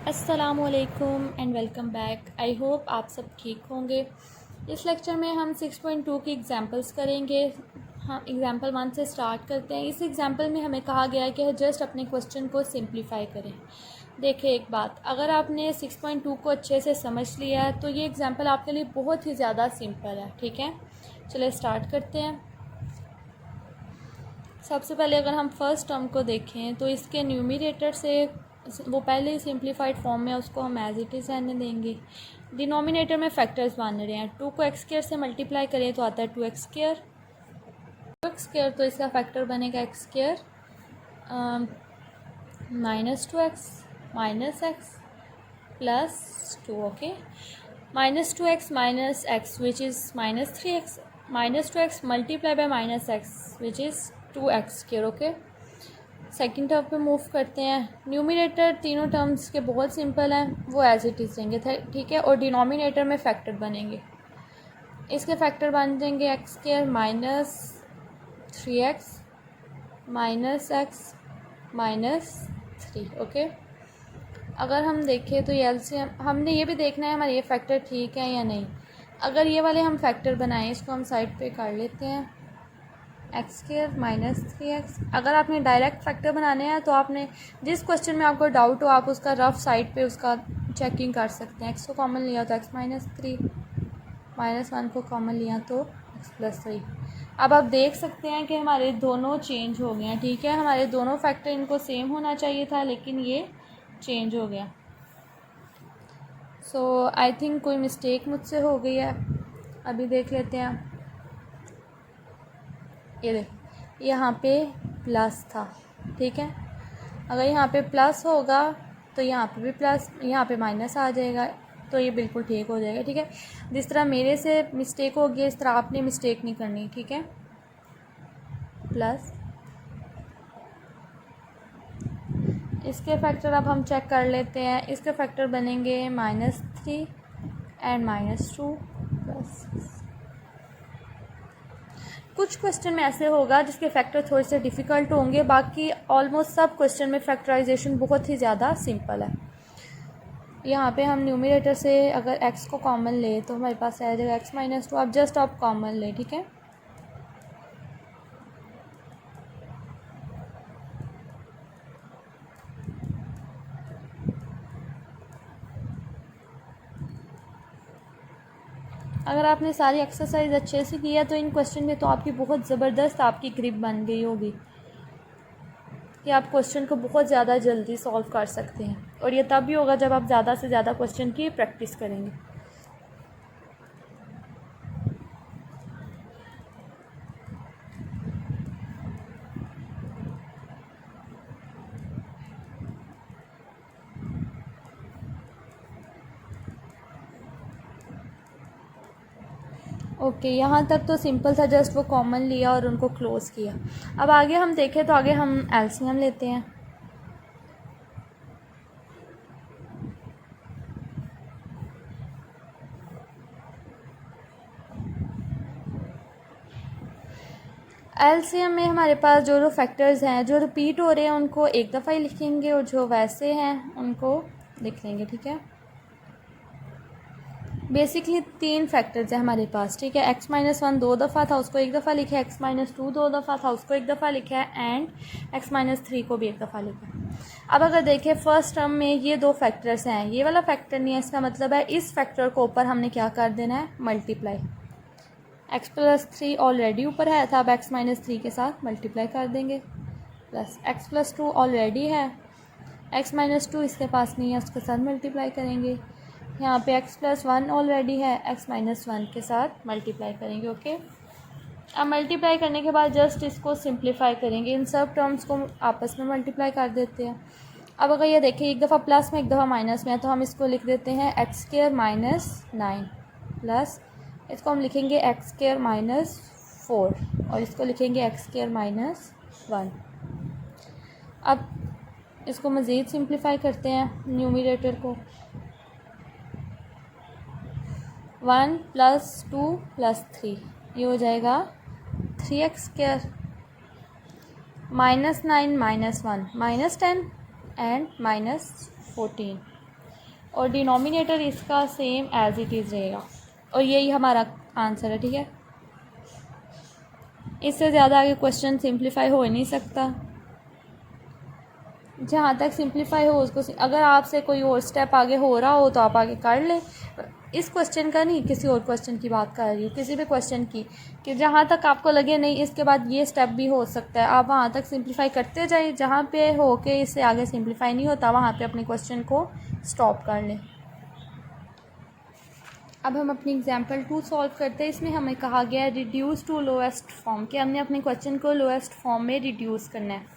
अस्सलामुअलैकुम and welcome back. I hope आप सब ठीक होंगे। इस लेक्चर में हम 6.2 की एग्जांपल्स करेंगे। हम एग्जांपल 1 से स्टार्ट करते हैं। इस एग्जांपल में हमें कहा गया है कि जस्ट अपने क्वेश्चन को सिंप्लीफाई करें। देखिए एक बात, अगर आपने 6.2 को अच्छे से समझ लिया है तो ये एग्जांपल आपके लिए बहुत ही ज़्यादा सिंपल है। ठीक है, चलिए स्टार्ट करते हैं। सबसे पहले अगर हम फर्स्ट टर्म को देखें तो इसके न्यूमरेटर से वो पहले ही सिंप्लीफाइड फॉर्म में, उसको हम एज इट इज़ रहने देंगे। डिनोमिनेटर में फैक्टर्स बन रहे हैं। 2 को एक्स स्क्वायर से मल्टीप्लाई करें तो आता है 2x स्क्वायर। 2x स्क्वायर तो इसका फैक्टर बनेगा x square -2x minus x plus 2। Okay, -2x minus x which is -3x, -2x multiply by -x which is 2x square. Okay, second term पे move करते हैं। न्यूमरेटर तीनों terms के बहुत simple हैं, वो एज इट इज़ रहेंगे। ठीक है, और डिनोमिनेटर में फैक्टर बनेंगे। इसके फैक्टर बन जाएंगे x square minus 3x minus x minus 3। Okay, अगर हम देखें तो ये एलसीएम, हमने ये भी देखना है हमारे ये फैक्टर ठीक है या नहीं। अगर ये वाले हम फैक्टर बनाएं, इसको हम साइड पे कर लेते हैं। X square minus 3x। अगर आपने डायरेक्ट फैक्टर बनाने हैं तो आपने जिस क्वेश्चन में आपको डाउट हो आप उसका रफ साइड पे उसका चेकिंग कर सकते हैं। एक्स को कॉमन लिया तो x माइनस 3, -1 को कॉमन लिया तो x प्लस 3। अब आप देख सकते हैं कि हमारे दोनों चेंज हो गए हैं। ठीक है, हमारे दोनों फैक्टर इनको सेम होना चाहिए था लेकिन ये चेंज हो गया। सो आई थिंक कोई मिस्टेक मुझसे हो गई है। अभी देख लेते हैं। ये देख, यहाँ पे प्लस था। ठीक है, अगर यहाँ पे प्लस होगा तो यहाँ पे भी प्लस, यहाँ पे माइनस आ जाएगा तो ये बिल्कुल ठीक हो जाएगा। ठीक है, जिस तरह मेरे से मिस्टेक हो गई इस तरह आपने मिस्टेक नहीं करनी। ठीक है, प्लस इसके फैक्टर अब हम चेक कर लेते हैं। इसके फैक्टर बनेंगे -3 एंड -2 प्लस। कुछ क्वेश्चन में ऐसे होगा जिसके फैक्टर थोड़े से डिफ़िकल्ट होंगे, बाकी ऑलमोस्ट सब क्वेश्चन में फैक्टराइजेशन बहुत ही ज़्यादा सिंपल है। यहाँ पे हम न्यूमरेटर से अगर x को कॉमन ले तो हमारे पास आ जाएगा x माइनस 2। आप कॉमन ले। ठीक है, अगर आपने सारी एक्सरसाइज अच्छे से की है तो इन क्वेश्चन में तो आपकी बहुत ज़बरदस्त आपकी ग्रिप बन गई होगी कि आप क्वेश्चन को बहुत ज़्यादा जल्दी सॉल्व कर सकते हैं। और ये तब भी होगा जब आप ज़्यादा से ज़्यादा क्वेश्चन की प्रैक्टिस करेंगे। ओके, यहाँ तक तो सिंपल था, जस्ट वो कॉमन लिया और उनको क्लोज़ किया। अब आगे हम देखें तो आगे हम एलसीएम लेते हैं। एलसीएम में हमारे पास जो फैक्टर्स हैं जो रिपीट हो रहे हैं उनको एक दफ़ा ही लिखेंगे और जो वैसे हैं उनको लिख लेंगे। ठीक है, बेसिकली 3 फैक्टर्स हैं हमारे पास। ठीक है, x माइनस 1 2 दफ़ा था उसको एक दफ़ा लिखा है, x माइनस 2 2 दफ़ा था उसको एक दफ़ा लिखा है, एंड x माइनस 3 को भी एक दफ़ा लिखा है। अब अगर देखें फर्स्ट टर्म में ये 2 फैक्टर्स हैं, ये वाला फैक्टर नहीं है, इसका मतलब है इस फैक्टर को ऊपर हमने क्या कर देना है, मल्टीप्लाई। x प्लस 3 ऑलरेडी ऊपर है था, अब x माइनस 3 के साथ मल्टीप्लाई कर देंगे, प्लस x प्लस 2 ऑलरेडी है, x माइनस 2 इसके पास नहीं है, उसके साथ मल्टीप्लाई करेंगे। यहाँ पे x प्लस 1 ऑलरेडी है, x माइनस 1 के साथ मल्टीप्लाई करेंगे। ओके, अब मल्टीप्लाई करने के बाद जस्ट इसको सिंप्लीफाई करेंगे, इन सब टर्म्स को आपस में मल्टीप्लाई कर देते हैं। अब अगर ये देखें एक दफ़ा प्लस में एक दफ़ा माइनस में है तो हम इसको लिख देते हैं एक्स स्क्वायर माइनस 9 प्लस इसको हम लिखेंगे एक्स स्क्वायर माइनस 4 और इसको लिखेंगे एक्स स्क्वायर माइनस 1। अब इसको मज़ीद सिंप्लीफाई करते हैं न्यूमरेटर को। 1 प्लस 2 प्लस 3 ये हो जाएगा 3x स्क्वायर, -9 -1 -10 एंड -14। और डिनोमिनेटर इसका सेम एज इट इज़ रहेगा, और यही हमारा आंसर है। ठीक है, इससे ज़्यादा आगे क्वेश्चन सिंप्लीफाई हो ही नहीं सकता। जहाँ तक सिंप्लीफाई हो उसको, अगर आपसे कोई और स्टेप आगे हो रहा हो तो आप आगे कर लें। इस क्वेश्चन का नहीं, किसी और क्वेश्चन की बात कर रही हूँ, किसी भी क्वेश्चन की, कि जहाँ तक आपको लगे नहीं इसके बाद ये स्टेप भी हो सकता है, आप वहाँ तक सिंप्लीफाई करते जाइए। जहाँ पे हो के इससे आगे सिंप्लीफाई नहीं होता वहाँ पे अपने क्वेश्चन को स्टॉप कर लें। अब हम अपनी एग्जाम्पल 2 सॉल्व करते हैं। इसमें हमें कहा गया है रिड्यूस टू लोएस्ट फॉर्म, कि हमने अपने क्वेश्चन को लोएस्ट फॉर्म में रिड्यूस करना है।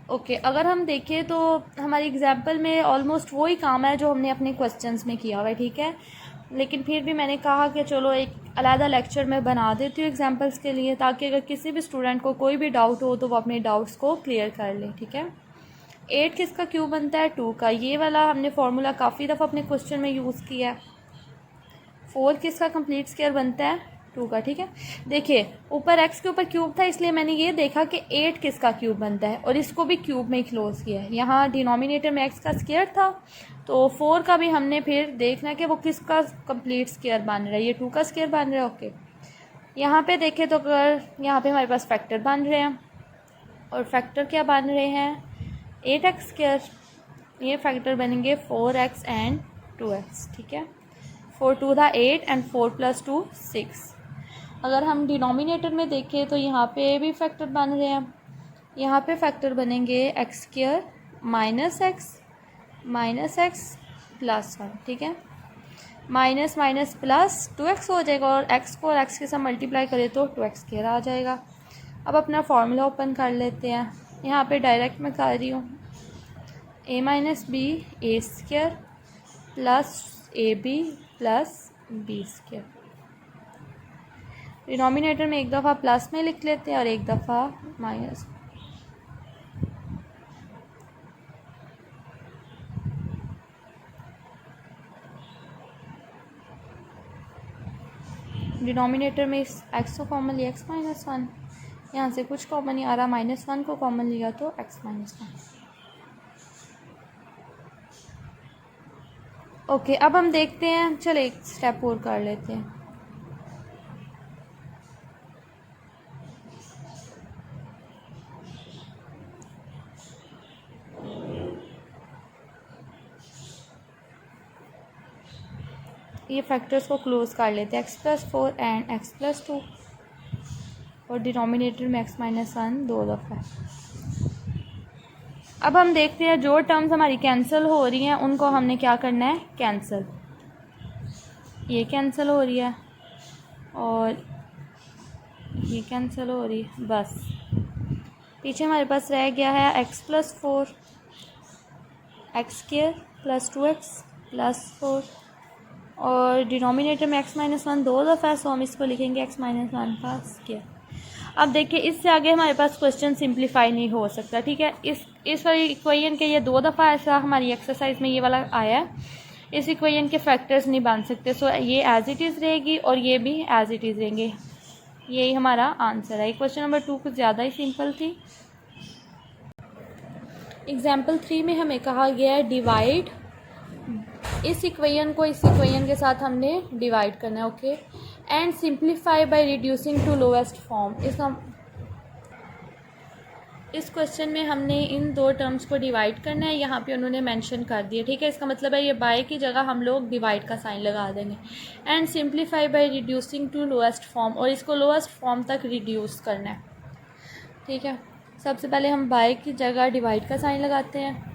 ओके, अगर हम देखें तो हमारी एग्जाम्पल में ऑलमोस्ट वही काम है जो हमने अपने क्वेश्चंस में किया हुआ है। ठीक है, लेकिन फिर भी मैंने कहा कि चलो एक अलग लेक्चर में बना देती हूँ एग्जाम्पल्स के लिए, ताकि अगर किसी भी स्टूडेंट को कोई भी डाउट हो तो वो अपने डाउट्स को क्लियर कर ले। ठीक है, 8 किसका क्यूब बनता है? 2 का। ये वाला हमने फार्मूला काफ़ी दफ़ा अपने क्वेश्चन में यूज़ किया है। 4 किसका कंप्लीट स्क्वायर बनता है? 2 का। ठीक है, देखिए ऊपर x के ऊपर क्यूब था इसलिए मैंने ये देखा कि 8 किसका क्यूब बनता है, और इसको भी क्यूब में ही क्लोज किया है। यहाँ डिनोमिनेटर में x का स्क्वायर था, तो 4 का भी हमने फिर देखना कि वो किसका कंप्लीट स्क्वायर बन रहा है। ये 2 का स्क्वायर बन रहा है। ओके, यहाँ पे देखें तो अगर यहाँ पे हमारे पास फैक्टर बन रहे हैं, और फैक्टर क्या बन रहे हैं? 8x square. ये फैक्टर बनेंगे 4x एंड 2x। ठीक है, 4 2 था 8 एंड 4 + 2 6। अगर हम डिनोमिनेटर में देखें तो यहाँ पे भी फैक्टर बन रहे हैं। यहाँ पे फैक्टर बनेंगे x स्क्वायर -x प्लस 1। ठीक है, माइनस माइनस प्लस 2x हो जाएगा, और x को और x के साथ मल्टीप्लाई करें तो 2x स्क्वायर आ जाएगा। अब अपना फार्मूला ओपन कर लेते हैं। यहाँ पे डायरेक्ट मैं कर रही हूँ a - b a² plus ab plus b square. Denominator में एक दफ़ा प्लस में लिख लेते हैं और एक दफ़ा माइनस। डिनोमिनेटर में इस x को कॉमन लिया x - 1, यहाँ से कुछ कॉमन नहीं आ रहा, -1 को कॉमन लिया तो x - 1। ओके, अब हम देखते हैं, चलो एक स्टेप और कर लेते हैं। ये फैक्टर्स को क्लोज कर लेते हैं, x + 4 एंड x + 2, और डिनोमिनेटर में x - 1 2 दफ़ा। अब हम देखते हैं जो टर्म्स हमारी कैंसिल हो रही हैं उनको हमने क्या करना है? कैंसिल। ये कैंसिल हो रही है और ये कैंसिल हो रही है, बस पीछे हमारे पास रह गया है x + 4 x² + 2x + 4, और डिनोमिनेटर में x - 1 2 दफ़ा, सो हम इसको लिखेंगे x - 1 का स्क्वायर। अब देखिए इससे आगे हमारे पास क्वेश्चन सिंप्लीफाई नहीं हो सकता। ठीक है, इस वाली इक्वेशन के ये 2 दफ़ा ऐसा हमारी एक्सरसाइज में ये वाला आया है, इस इक्वेशन के फैक्टर्स नहीं बन सकते, सो ये एज इट इज़ रहेगी और ये भी एज इट इज़ रहेंगे। यही हमारा आंसर है। क्वेश्चन नंबर 2 कुछ ज़्यादा ही सिंपल थी। एग्जाम्पल 3 में हमें कहा गया है डिवाइड, इस इक्वेशन को इस इक्वेशन के साथ हमने डिवाइड करना है। Okay, and simplify by reducing to lowest form. इस क्वेश्चन में हमने इन 2 टर्म्स को डिवाइड करना है, यहाँ पे उन्होंने मेंशन कर दिया। ठीक है, इसका मतलब है ये बाय की जगह हम लोग डिवाइड का साइन लगा देंगे। And simplify by reducing to lowest form, और इसको लोएस्ट फॉर्म तक रिड्यूस करना है। ठीक है, सबसे पहले हम बाय की जगह डिवाइड का साइन लगाते हैं।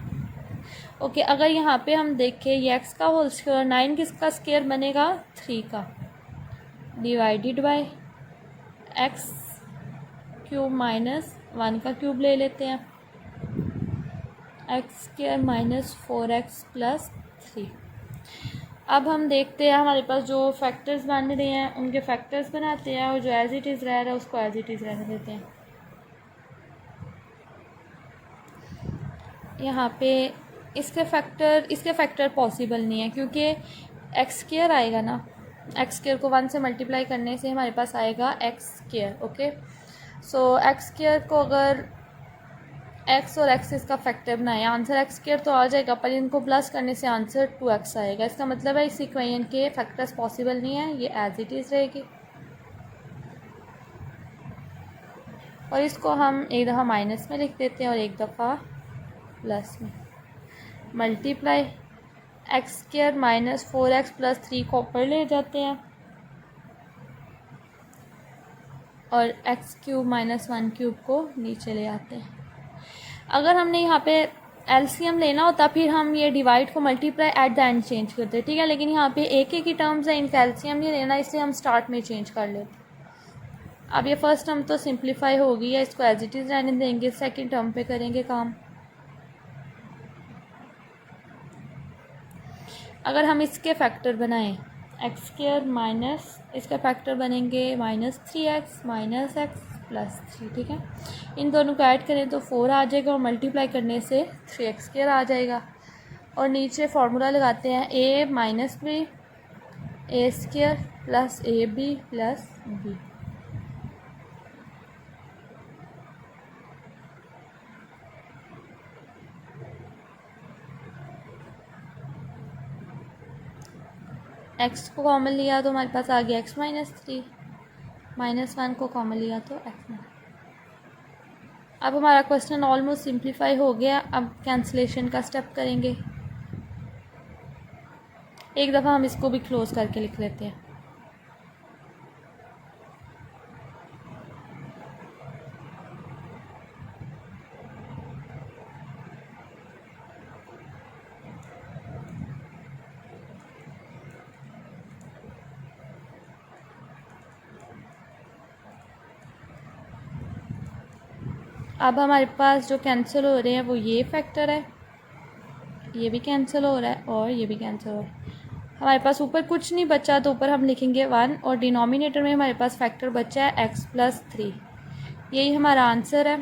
ओके, अगर यहाँ पे हम देखें ये x का होल स्क्वायर, 9 किसका स्क्वायर बनेगा? 3 का, डिवाइडेड बाय x³ - 1 का क्यूब ले लेते हैं, x² - 4x + 3। अब हम देखते हैं हमारे पास जो फैक्टर्स बन रहे हैं उनके फैक्टर्स बनाते हैं, और जो एज इट इज़ रह रहा है उसको एज इट इज़ रहने देते हैं। यहाँ पे इसके फैक्टर पॉसिबल नहीं है, क्योंकि x² आएगा ना, x² को 1 से मल्टीप्लाई करने से हमारे पास आएगा x²। ओके, सो x² को अगर एक्स और एक्स इसका फैक्टर बनाए, आंसर एक्स स्क्वायर तो आ जाएगा, पर इनको प्लस करने से आंसर 2x आएगा। इसका मतलब है इस इक्वेशन के फैक्टर्स पॉसिबल नहीं है, ये एज इट इज़ रहेगी। और इसको हम एक दफ़ा माइनस में लिख देते हैं और एक दफ़ा प्लस में। Multiply x square minus 4x plus 3 को ऊपर ले जाते हैं और एक्स क्यूब माइनस 1 क्यूब को नीचे ले आते हैं। अगर हमने यहाँ पे एलसीएम लेना होता फिर हम ये डिवाइड को multiply at the end change करते, ठीक है, लेकिन यहाँ पे एक ही टर्म्स है, इनका एलसीएम नहीं लेना, इसलिए हम स्टार्ट में चेंज कर लेते। अब ये फर्स्ट टर्म तो सिंप्लीफाई हो गई है, इसको एज इट इज़ रहने देंगे, सेकेंड टर्म पे करेंगे काम। अगर हम इसके फैक्टर बनाएं एक्स स्क्वायर माइनस इसका फैक्टर बनेंगे minus 3x minus x plus 3, ठीक है। इन दोनों को ऐड करें तो 4 आ जाएगा और मल्टीप्लाई करने से 3x स्क्वायर आ जाएगा। और नीचे फार्मूला लगाते हैं a minus B A square plus A B plus B. X को कॉमन लिया तो हमारे पास आ गया x माइनस 3, माइनस 1 को कॉमन लिया तो x माइनस। अब हमारा क्वेश्चन ऑलमोस्ट सिंप्लीफाई हो गया। अब कैंसिलेशन का स्टेप करेंगे। एक दफ़ा हम इसको भी क्लोज करके लिख लेते हैं। अब हमारे पास जो कैंसिल हो रहे हैं वो ये फैक्टर है, ये भी कैंसिल हो रहा है और ये भी कैंसिल हो रहा है। हमारे पास ऊपर कुछ नहीं बचा तो ऊपर हम लिखेंगे 1 और डिनोमिनेटर में हमारे पास फैक्टर बचा है x प्लस 3। यही हमारा आंसर है।